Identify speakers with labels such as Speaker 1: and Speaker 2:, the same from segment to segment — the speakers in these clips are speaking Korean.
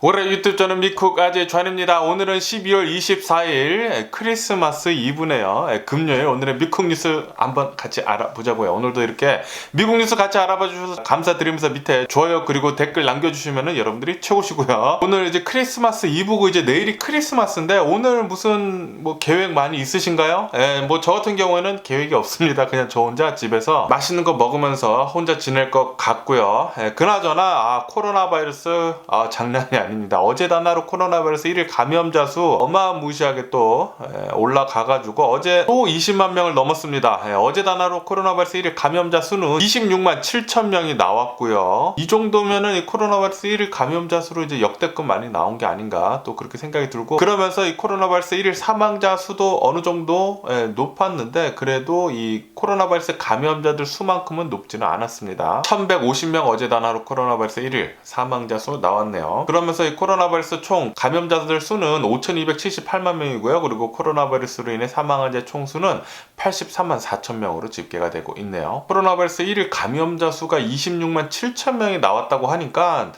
Speaker 1: 올해 유튜브 저는 미쿡 아재 좌입니다. 오늘은 12월 24일 크리스마스 이브네요. 금요일 오늘의 미쿡 뉴스 한번 같이 알아보자고요. 오늘도 이렇게 미국 뉴스 같이 알아봐 주셔서 감사드리면서 밑에 좋아요 그리고 댓글 남겨주시면은 여러분들이 최고시고요. 오늘 이제 크리스마스 이브고 이제 내일이 크리스마스인데 오늘 무슨 뭐 계획 많이 있으신가요? 뭐 저 같은 경우에는 계획이 없습니다. 그냥 저 혼자 집에서 맛있는 거 먹으면서 혼자 지낼 것 같고요. 그나저나 코로나 바이러스 장난이 아닙니다. 어제 단하루 코로나 바이러스 1일 감염자 수 어마무시하게 또 올라가가지고 어제 또 20만 명을 넘었습니다. 어제 단하루 코로나 바이러스 1일 감염자 수는 26만 7천 명이 나왔고요. 이 정도면은 이 코로나 바이러스 1일 감염자 수로 이제 역대급 많이 나온 게 아닌가 또 그렇게 생각이 들고, 그러면서 이 코로나 바이러스 1일 사망자 수도 어느 정도 높았는데 그래도 이 코로나 바이러스 감염자들 수만큼은 높지는 않았습니다. 1150명 어제 단하루 코로나 바이러스 1일 사망자 수 나왔네요. 그러면서 이 코로나 바이러스 총 감염자들 수는 5278만 명이고요. 그리고 코로나 바이러스로 인해 사망한 자 총수는 83만 4천 명으로 집계가 되고 있네요. 코로나 바이러스 1일 감염자 수가 26만 7천 명이 나왔다고 하니까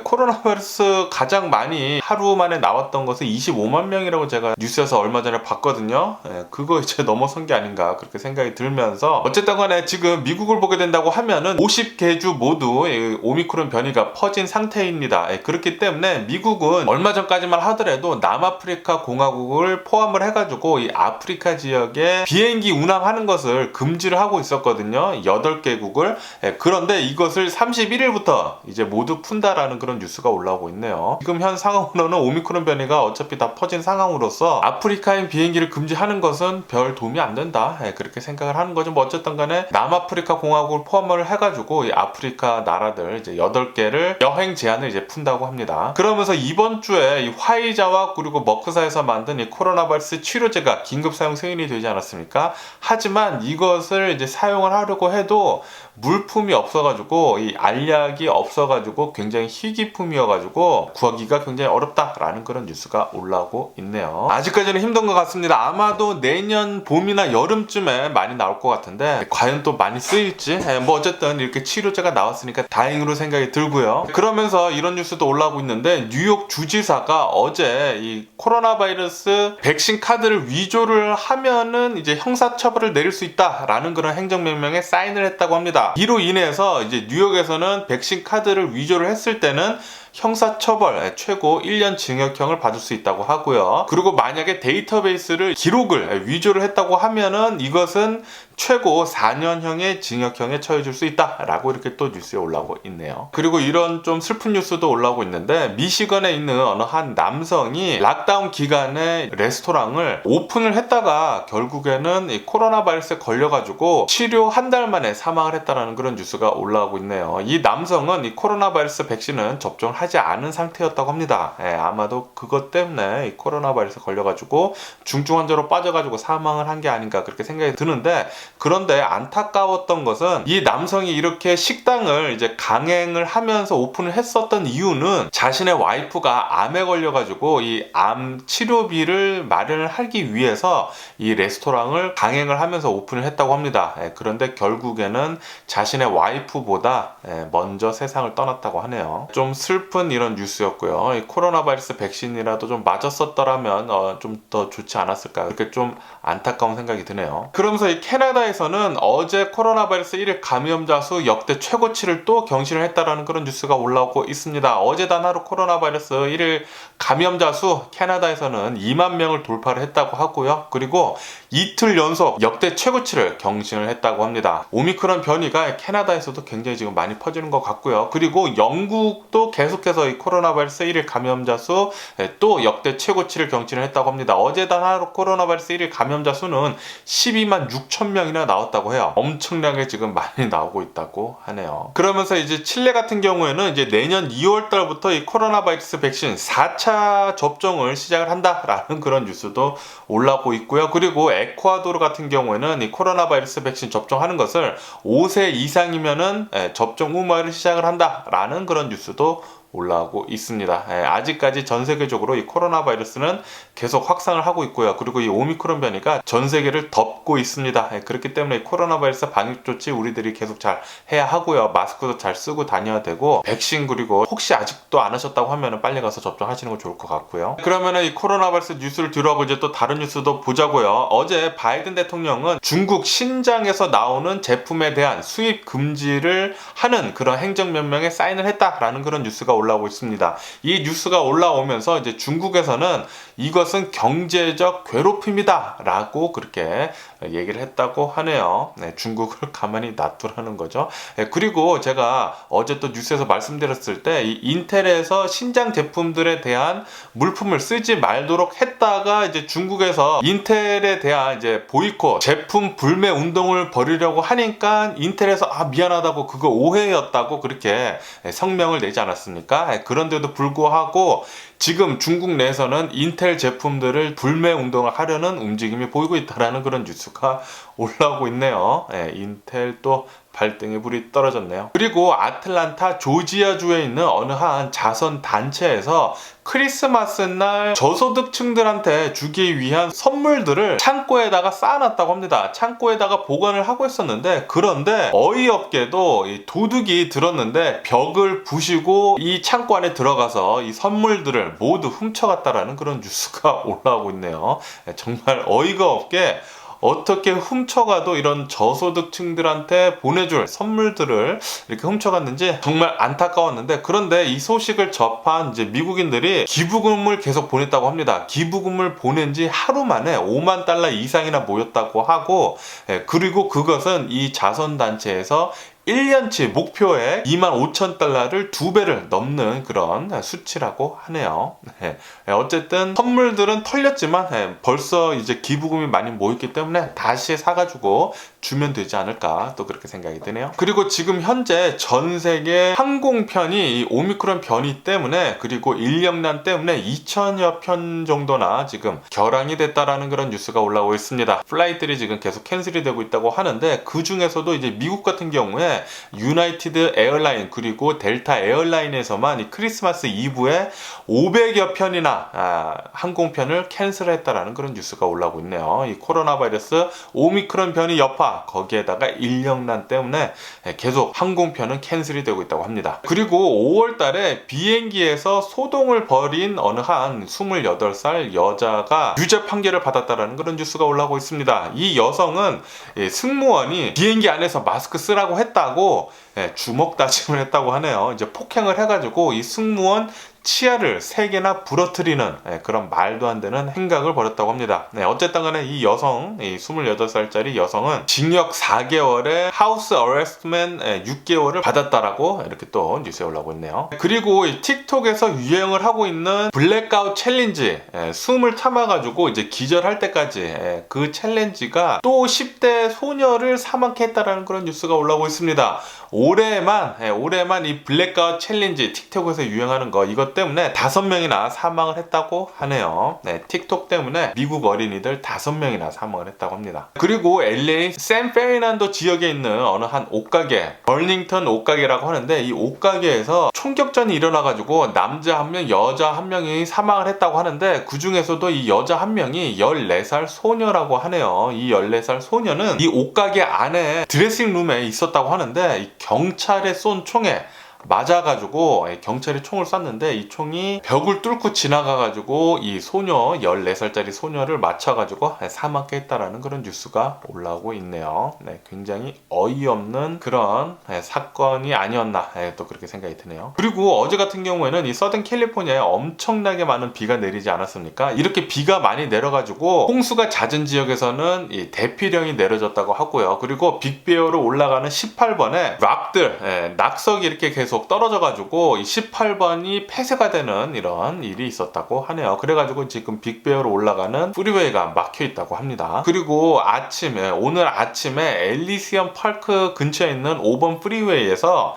Speaker 1: 코로나 바이러스 가장 많이 하루 만에 나왔던 것은 25만 명이라고 제가 뉴스에서 얼마 전에 봤거든요. 그거 이제 넘어선 게 아닌가 그렇게 생각이 들면서, 어쨌든 간에 지금 미국을 보게 된다고 하면은 50개주 모두 오미크론 변이가 퍼진 상태입니다. 그렇기 때문에 미국은 얼마 전까지만 하더라도 남아프리카 공화국을 포함을 해가지고 이 아프리카 지역에 비행기 운항하는 것을 금지를 하고 있었거든요. 8개국을. 그런데 이것을 31일부터 이제 모두 푼다라는 그런 뉴스가 올라오고 있네요. 지금 현 상황으로는 오미크론 변이가 어차피 다 퍼진 상황으로서 아프리카인 비행기를 금지하는 것은 별 도움이 안 된다. 그렇게 생각을 하는 거죠. 뭐 어쨌든 간에 남아프리카 공화국을 포함을 해가지고 이 아프리카 나라들 이제 8개를 여행 제한을 이제 푼다고 합니다. 그러면서 이번 주에 이 화이자와 그리고 머크사에서 만든 이 코로나 바이러스 치료제가 긴급 사용 승인이 되지 않았습니까? 하지만 이것을 이제 사용을 하려고 해도 물품이 없어가지고 이 알약이 없어가지고 굉장히 희귀품이어가지고 구하기가 굉장히 어렵다라는 그런 뉴스가 올라오고 있네요. 아직까지는 힘든 것 같습니다. 아마도 내년 봄이나 여름쯤에 많이 나올 것 같은데 과연 또 많이 쓰일지, 뭐 어쨌든 이렇게 치료제가 나왔으니까 다행으로 생각이 들고요. 그러면서 이런 뉴스도 올라오고 있는데 뉴욕 주지사가 어제 이 코로나 바이러스 백신 카드를 위조를 하면은 이제 형사처벌을 내릴 수 있다라는 그런 행정명령에 사인을 했다고 합니다. 이로 인해서 이제 뉴욕에서는 백신 카드를 위조를 했을 때는 형사처벌 최고 1년 징역형을 받을 수 있다고 하고요. 그리고 만약에 데이터베이스를 기록을 위조를 했다고 하면은 이것은 최고 4년형의 징역형에 처해질 수 있다라고 이렇게 또 뉴스에 올라오고 있네요. 그리고 이런 좀 슬픈 뉴스도 올라오고 있는데, 미시건에 있는 어느 한 남성이 락다운 기간에 레스토랑을 오픈을 했다가 결국에는 이 코로나 바이러스에 걸려가지고 치료 한 달 만에 사망을 했다라는 그런 뉴스가 올라오고 있네요. 이 남성은 이 코로나 바이러스 백신은 접종을 하지 않은 상태였다고 합니다. 아마도 그것 때문에 이 코로나 바이러스에 걸려가지고 중증 환자로 빠져가지고 사망을 한 게 아닌가 그렇게 생각이 드는데, 그런데 안타까웠던 것은 이 남성이 이렇게 식당을 이제 강행을 하면서 오픈을 했었던 이유는 자신의 와이프가 암에 걸려가지고 이 암 치료비를 마련을 하기 위해서 이 레스토랑을 강행을 하면서 오픈을 했다고 합니다. 그런데 결국에는 자신의 와이프보다 먼저 세상을 떠났다고 하네요. 좀 슬픈 이런 뉴스였고요. 이 코로나 바이러스 백신이라도 좀 맞았었더라면 좀 더 좋지 않았을까, 이렇게 좀 안타까운 생각이 드네요. 그러면서 이 캐나다에서는 어제 코로나 바이러스 1일 감염자 수 역대 최고치를 또 경신을 했다라는 그런 뉴스가 올라오고 있습니다. 어제 단하루 코로나 바이러스 1일 감염자 수 캐나다에서는 2만 명을 돌파를 했다고 하고요. 그리고 이틀 연속 역대 최고치를 경신을 했다고 합니다. 오미크론 변이가 캐나다에서도 굉장히 지금 많이 퍼지는 것 같고요. 그리고 영국도 계속해서 이 코로나 바이러스 1일 감염자 수 또 역대 최고치를 경신을 했다고 합니다. 어제 단하루 코로나 바이러스 1일 감염자 수는 12만 6천 명이나 나왔다고 해요. 엄청나게 지금 많이 나오고 있다고 하네요. 그러면서 이제 칠레 같은 경우에는 이제 내년 2월 달부터 이 코로나 바이러스 백신 4차 접종을 시작을 한다라는 그런 뉴스도 올라오고 있고요. 그리고 에콰도르 같은 경우에는 이 코로나 바이러스 백신 접종하는 것을 5세 이상이면은 접종 의무화를 시작을 한다라는 그런 뉴스도 올라오고 있습니다. 아직까지 전 세계적으로 이 코로나 바이러스는 계속 확산을 하고 있고요. 그리고 이 오미크론 변이가 전 세계를 덮고 있습니다. 그렇기 때문에 코로나 바이러스 방역 조치 우리들이 계속 잘 해야 하고요. 마스크도 잘 쓰고 다녀야 되고, 백신, 그리고 혹시 아직도 안 하셨다고 하면 빨리 가서 접종하시는 거 좋을 것 같고요. 그러면은 이 코로나 바이러스 뉴스를 뒤로하고 이제 또 다른 뉴스도 보자고요. 어제 바이든 대통령은 중국 신장에서 나오는 제품에 대한 수입 금지를 하는 그런 행정명령에 사인을 했다라는 그런 뉴스가 올라오고 있습니다. 이 뉴스가 올라오면서 이제 중국에서는 이것은 경제적 괴롭힘이다 라고 그렇게 얘기를 했다고 하네요. 중국을 가만히 놔두라는 거죠. 그리고 제가 어제 또 뉴스에서 말씀드렸을 때 이 인텔에서 신장 제품들에 대한 물품을 쓰지 말도록 했다가 이제 중국에서 인텔에 대한 이제 보이콧, 제품 불매 운동을 벌이려고 하니까 인텔에서 미안하다고, 그거 오해였다고 그렇게 성명을 내지 않았습니까? 그런데도 불구하고 지금 중국 내에서는 인텔 제품들을 불매 운동을 하려는 움직임이 보이고 있다는 그런 뉴스가 올라오고 있네요. 인텔 또 발등에 불이 떨어졌네요. 그리고 아틀란타 조지아주에 있는 어느 한 자선 단체에서 크리스마스 날 저소득층들한테 주기 위한 선물들을 창고에다가 쌓아놨다고 합니다. 창고에다가 보관을 하고 있었는데, 그런데 어이없게도 이 도둑이 들었는데 벽을 부시고 이 창고 안에 들어가서 이 선물들을 모두 훔쳐갔다라는 그런 뉴스가 올라오고 있네요. 정말 어이가 없게 어떻게 훔쳐가도 이런 저소득층들한테 보내줄 선물들을 이렇게 훔쳐갔는지 정말 안타까웠는데, 그런데 이 소식을 접한 이제 미국인들이 기부금을 계속 보냈다고 합니다. 기부금을 보낸 지 하루 만에 5만 달러 이상이나 모였다고 하고, 그리고 그것은 이 자선단체에서 1년치 목표액 25,000달러를 2배를 넘는 그런 수치라고 하네요. 어쨌든 선물들은 털렸지만 벌써 이제 기부금이 많이 모였기 때문에 다시 사가지고 주면 되지 않을까, 또 그렇게 생각이 드네요. 그리고 지금 현재 전 세계 항공편이 이 오미크론 변이 때문에, 그리고 인력난 때문에 2,000여 편 정도나 지금 결항이 됐다라는 그런 뉴스가 올라오고 있습니다. 플라이트들이 지금 계속 캔슬이 되고 있다고 하는데, 그 중에서도 이제 미국 같은 경우에 유나이티드 에어라인 그리고 델타 에어라인에서만 이 크리스마스 이브에 500여 편이나 항공편을 캔슬했다라는 그런 뉴스가 올라오고 있네요. 이 코로나 바이러스 오미크론 변이 여파, 거기에다가 인력난 때문에 계속 항공편은 캔슬이 되고 있다고 합니다. 그리고 5월 달에 비행기에서 소동을 벌인 어느 한 28살 여자가 유죄 판결을 받았다라는 그런 뉴스가 올라오고 있습니다. 이 여성은 승무원이 비행기 안에서 마스크 쓰라고 했다고 주먹 다짐을 했다고 하네요. 이제 폭행을 해가지고 이 승무원 치아를 3개나 부러뜨리는 그런 말도 안 되는 행각을 벌였다고 합니다. 어쨌든 간에 이 여성, 이 28살짜리 여성은 징역 4개월에 하우스 어레스트맨 6개월을 받았다라고 이렇게 또 뉴스에 올라오고 있네요. 그리고 이 틱톡에서 유행을 하고 있는 블랙아웃 챌린지, 숨을 참아가지고 이제 기절할 때까지 그 챌린지가 또 10대 소녀를 사망케 했다라는 그런 뉴스가 올라오고 있습니다. 올해만 이 블랙아웃 챌린지, 틱톡에서 유행하는 거, 이것 때문에 5명이나 사망을 했다고 하네요. 틱톡 때문에 미국 어린이들 5명이나 사망을 했다고 합니다. 그리고 LA 샌페르난도 지역에 있는 어느 한 옷가게, 버닝턴 옷가게라고 하는데, 이 옷가게에서 총격전이 일어나가지고 남자 1명, 여자 1명이 사망을 했다고 하는데, 그 중에서도 이 여자 1명이 14살 소녀라고 하네요. 이 14살 소녀는 이 옷가게 안에 드레싱룸에 있었다고 하는데, 이 경찰에 쏜 총에 맞아가지고 경찰이 총을 쐈는데, 이 총이 벽을 뚫고 지나가가지고 이 소녀, 14살짜리 소녀를 맞춰가지고 사망케 했다라는 그런 뉴스가 올라오고 있네요. 굉장히 어이없는 그런 사건이 아니었나, 또 그렇게 생각이 드네요. 그리고 어제 같은 경우에는 이 서든 캘리포니아에 엄청나게 많은 비가 내리지 않았습니까? 이렇게 비가 많이 내려가지고 홍수가 잦은 지역에서는 이 대피령이 내려졌다고 하고요. 그리고 빅베어로 올라가는 18번에 락들, 낙석이 이렇게 계속 떨어져가지고 이 18번이 폐쇄가 되는 이런 일이 있었다고 하네요. 그래가지고 지금 빅베어로 올라가는 프리웨이가 막혀 있다고 합니다. 그리고 오늘 아침에 엘리시엄 파크 근처에 있는 5번 프리웨이에서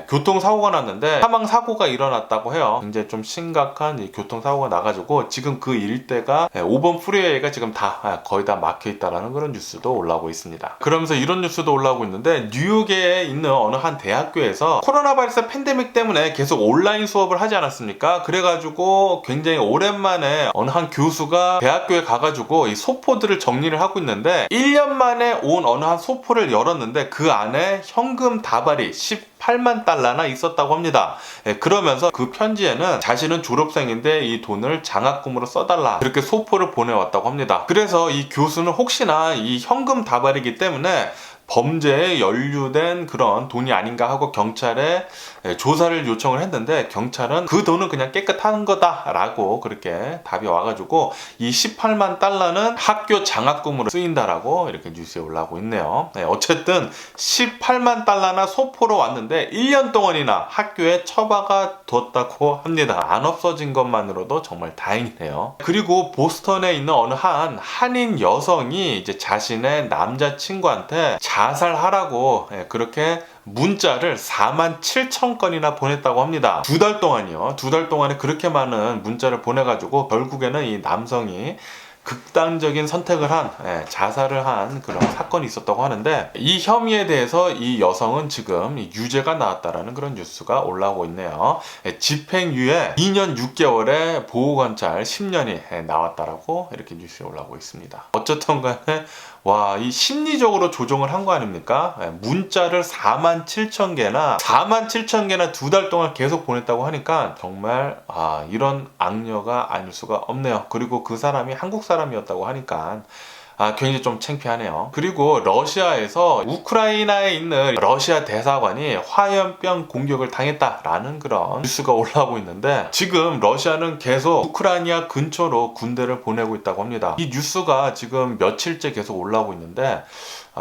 Speaker 1: 교통사고가 났는데 사망사고가 일어났다고 해요. 굉장히 좀 심각한 이 교통사고가 나가지고 지금 그 일대가 5번 프리웨이가 지금 다 거의 다 막혀있다라는 그런 뉴스도 올라오고 있습니다. 그러면서 이런 뉴스도 올라오고 있는데 뉴욕에 있는 어느 한 대학교에서 코로나 바이러스 팬데믹 때문에 계속 온라인 수업을 하지 않았습니까? 그래가지고 굉장히 오랜만에 어느 한 교수가 대학교에 가가지고 이 소포들을 정리를 하고 있는데 1년 만에 온 어느 한 소포를 열었는데 그 안에 현금 다발이 18만 달러나 있었다고 합니다. 그러면서 그 편지에는 자신은 졸업생인데 이 돈을 장학금으로 써달라 그렇게 소포를 보내왔다고 합니다. 그래서 이 교수는 혹시나 이 현금 다발이기 때문에 범죄에 연루된 그런 돈이 아닌가 하고 경찰에 조사를 요청을 했는데 경찰은 그 돈은 그냥 깨끗한 거다라고 그렇게 답이 와가지고 이 18만 달러는 학교 장학금으로 쓰인다라고 이렇게 뉴스에 올라오고 있네요. 어쨌든 18만 달러나 소포로 왔는데 1년 동안이나 학교에 처박아 뒀다고 합니다. 안 없어진 것만으로도 정말 다행이네요. 그리고 보스턴에 있는 어느 한인 여성이 이제 자신의 남자친구한테 자살하라고 그렇게 문자를 47,000건이나 보냈다고 합니다. 2달 동안이요. 2달 동안에 그렇게 많은 문자를 보내가지고 결국에는 이 남성이 극단적인 선택을 한 자살을 한 그런 사건이 있었다고 하는데 이 혐의에 대해서 이 여성은 지금 유죄가 나왔다라는 그런 뉴스가 올라오고 있네요. 집행유예 2년 6개월에 보호관찰 10년이 나왔다라고 이렇게 뉴스에 올라오고 있습니다. 어쨌든 간에 와, 이 심리적으로 조종을 한 거 아닙니까? 문자를 47,000개나 2달 동안 계속 보냈다고 하니까 정말 이런 악녀가 아닐 수가 없네요. 그리고 그 사람이 한국 사람이었다고 하니까 굉장히 좀 창피하네요. 그리고 러시아에서 우크라이나에 있는 러시아 대사관이 화염병 공격을 당했다라는 그런 뉴스가 올라오고 있는데 지금 러시아는 계속 우크라이나 근처로 군대를 보내고 있다고 합니다. 이 뉴스가 지금 며칠째 계속 올라오고 있는데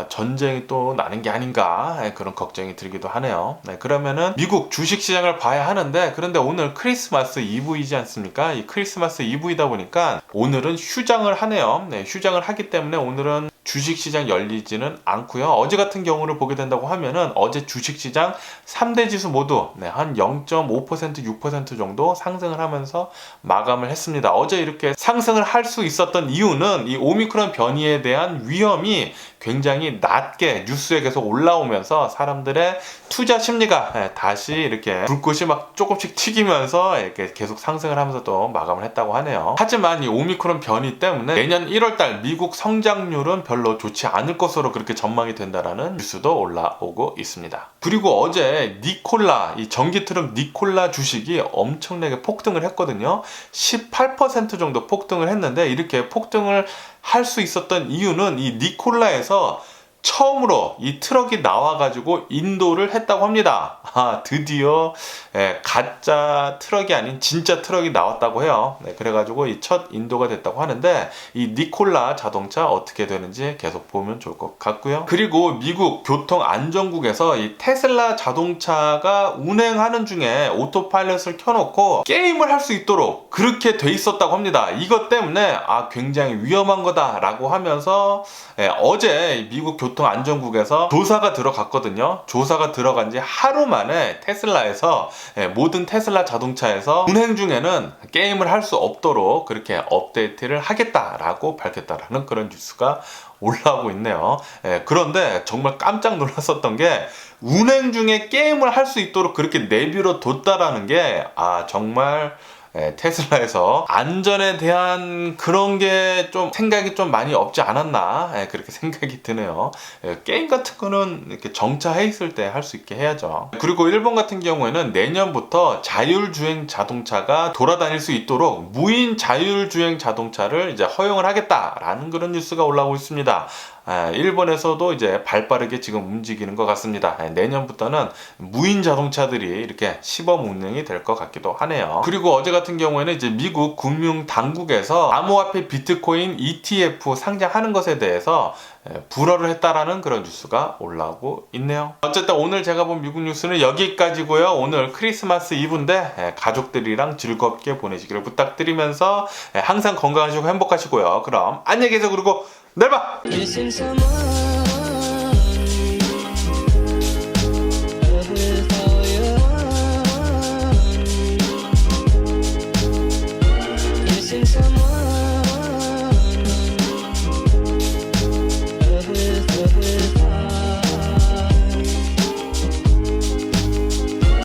Speaker 1: 전쟁이 또 나는 게 아닌가 그런 걱정이 들기도 하네요. 그러면은 미국 주식시장을 봐야 하는데 그런데 오늘 크리스마스 이브이지 않습니까? 이 크리스마스 이브이다 보니까 오늘은 휴장을 하네요. 휴장을 하기 때문에 오늘은 주식시장 열리지는 않고요. 어제 같은 경우를 보게 된다고 하면은 어제 주식시장 3대 지수 모두 한 0.5%, 6% 정도 상승을 하면서 마감을 했습니다. 어제 이렇게 상승을 할 수 있었던 이유는 이 오미크론 변이에 대한 위험이 굉장히 낮게 뉴스에 계속 올라오면서 사람들의 투자 심리가 다시 이렇게 불꽃이 막 조금씩 튀기면서 이렇게 계속 상승을 하면서 또 마감을 했다고 하네요. 하지만 이 오미크론 변이 때문에 내년 1월달 미국 성장률은 별로 좋지 않을 것으로 그렇게 전망이 된다라는 뉴스도 올라오고 있습니다. 그리고 어제 니콜라, 이 전기트럭 니콜라 주식이 엄청나게 폭등을 했거든요. 18% 정도 폭등을 했는데 이렇게 폭등을 할 수 있었던 이유는 이 니콜라에서 처음으로 이 트럭이 나와가지고 인도를 했다고 합니다. 드디어 가짜 트럭이 아닌 진짜 트럭이 나왔다고 해요. 그래가지고 이 첫 인도가 됐다고 하는데 이 니콜라 자동차 어떻게 되는지 계속 보면 좋을 것 같고요. 그리고 미국 교통안전국에서 이 테슬라 자동차가 운행하는 중에 오토파일럿을 켜놓고 게임을 할 수 있도록 그렇게 돼 있었다고 합니다. 이것 때문에 굉장히 위험한 거다라고 하면서 어제 미국 교통안전국에서 조사가 들어갔거든요. 조사가 들어간 지 하루 만에 테슬라에서 모든 테슬라 자동차에서 운행 중에는 게임을 할 수 없도록 그렇게 업데이트를 하겠다라고 밝혔다라는 그런 뉴스가 올라오고 있네요. 그런데 정말 깜짝 놀랐었던 게 운행 중에 게임을 할 수 있도록 그렇게 내비로 뒀다라는 게 정말 테슬라에서 안전에 대한 그런 게 좀 생각이 좀 많이 없지 않았나 그렇게 생각이 드네요. 게임 같은 거는 이렇게 정차해 있을 때 할 수 있게 해야죠. 그리고 일본 같은 경우에는 내년부터 자율주행 자동차가 돌아다닐 수 있도록 무인 자율주행 자동차를 이제 허용을 하겠다라는 그런 뉴스가 올라오고 있습니다. 일본에서도 이제 발빠르게 지금 움직이는 것 같습니다. 내년부터는 무인 자동차들이 이렇게 시범 운행이 될 것 같기도 하네요. 그리고 어제 같은 경우에는 이제 미국 금융 당국에서 암호화폐 비트코인 ETF 상장하는 것에 대해서 불허를 했다라는 그런 뉴스가 올라오고 있네요. 어쨌든 오늘 제가 본 미국 뉴스는 여기까지고요. 오늘 크리스마스 이브인데 가족들이랑 즐겁게 보내시기를 부탁드리면서 항상 건강하시고 행복하시고요. 그럼 안녕히 계세요. 그리고 내일 봐!